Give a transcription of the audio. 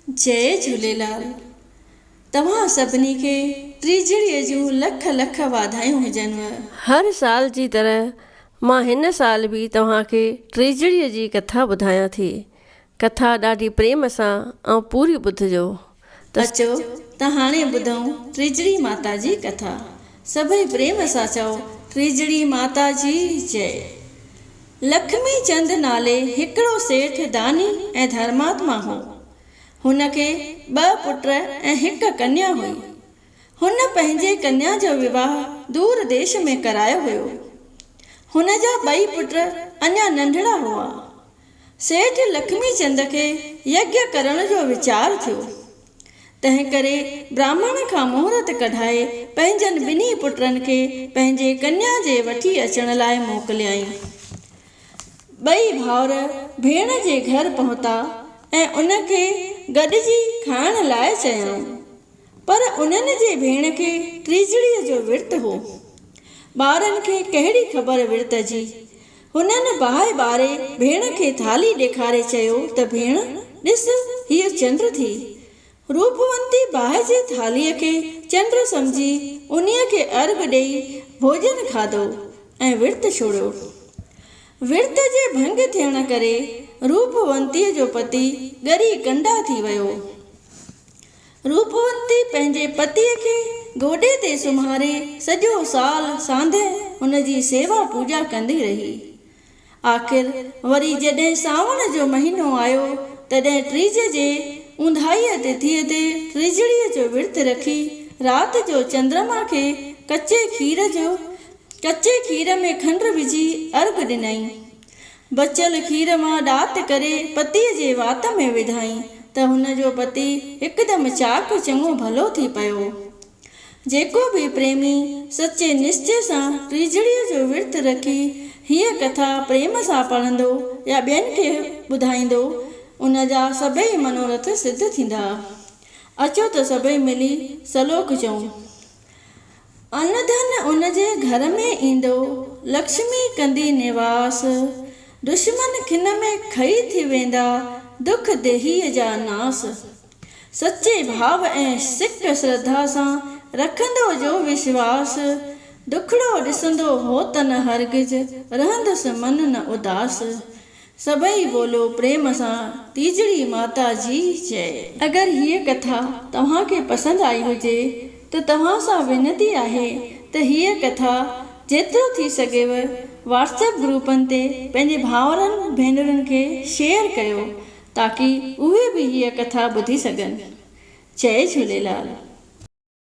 जय झूलेलाल। तव्हां सभिनी खे टीजड़ीअ जूं लख लख वाधायूं हुजनव। हर साल जी तरह मां हिन साल भी तव्हांखे टीजड़ीअ जी कथा ॿुधायां थी। कथा ॾाढी प्रेम सां ऐं पूरी ॿुधिजो। अचो त हाणे ॿुधूं टीजड़ी माता जी कथा। सभई प्रेम सां चओ टीजड़ी माता जी जय। लक्ष्मी चंद नाले हिकिड़ो सेठ दानी ऐं धर्मात्मा हो। हुनखे 2 पुट ऐं 1 कन्या हुई। हुन पंहिंजे कन्या जो विवाह दूर देश में करायो हुयो। हुन जा 2 पुट अञा नंढड़ा हुआ। सेठ लक्ष्मी चंद खे यज्ञ करण जो वीचार थियो। तंहिं करे ब्राह्मण खां मुहूर्त कढाए पंहिंजनि 2 पुटनि खे पंहिंजे कन्या जे वठी अचण लाइ मोकिलियाई। 2 भाउर भेण जे घर पहुता ऐं उनखे गॾिजी खाइण लाइ चयाऊं। पर उन्हनि जे भेण खे टीजड़ीअ जो विर्त हो। ॿारनि खे कहिड़ी ख़बर विर्त जी। हुननि बाहि ॿारे भेण खे थाली ॾेखारे चयो त भेण ॾिस हीअ चंड थी। रूपवंती बाहि जे थालीअ खे चंड सम्झी उन्हीअ खे अर्घ ॾेई भोजन खाधो ऐं विर्त छोड़ियो। विर्त जे भंग थियण करे रूपवंतीअ जो पति ॻरी कंडा थी वियो। रूपवंती पंहिंजे पतीअ खे गोॾे ते सुम्हारे सॼो साल सांधे हुनजी सेवा पूॼा कंदी रही। आख़िर वरी जॾहिं सावण जो महीनो आयो तॾहिं टीज जे ऊंधाईअ तिथीअ ते टीजड़ीअ जो विर्त रखी राति जो चंद्रमा खे कचे खीर में खंड विझी अर्घ ॾिनई। बचियल खीर मां ॾात करे पतीअ जे वात में विधाई त हुनजो पति हिकदमि चाक चङो भलो थी पियो। जेको भी प्रेमी सचे निश्चय सां टीजड़ीअ जो विर्त रखी हीअ कथा प्रेम सां पढ़ंदो या ॿियनि खे ॿुधाईंदो उन जा सभई मनोरथ सिद्ध थींदा। अचो त सभई मिली सलोक चऊं। अनधन उन जे घर में ईंदो लक्ष्मी कंदी निवास। दुश्मन खिन में खई थी वेंदा दुख देहीअ जा नास। सचे भाव ऐं सिक श्रद्धा सां रखंदो जो विश्वास। दुखड़ो ॾिसंदो हो त न हरगिज रहंदुसि मन न उदास। सभई बोलो प्रेम सां टीजड़ी माता जी जय। अगरि हीअ कथा तव्हांखे पसंदि आई हुजे त तव्हां सां विनती आहे त हीअ कथा जेतिरो थी सघेव व्हाट्सएप ग्रुपनि ते पंहिंजे भाउरनि भेनरुनि खे शेयर कयो ताकी उहे बि हीअ कथा ॿुधी सघनि। जय झूलेलाल।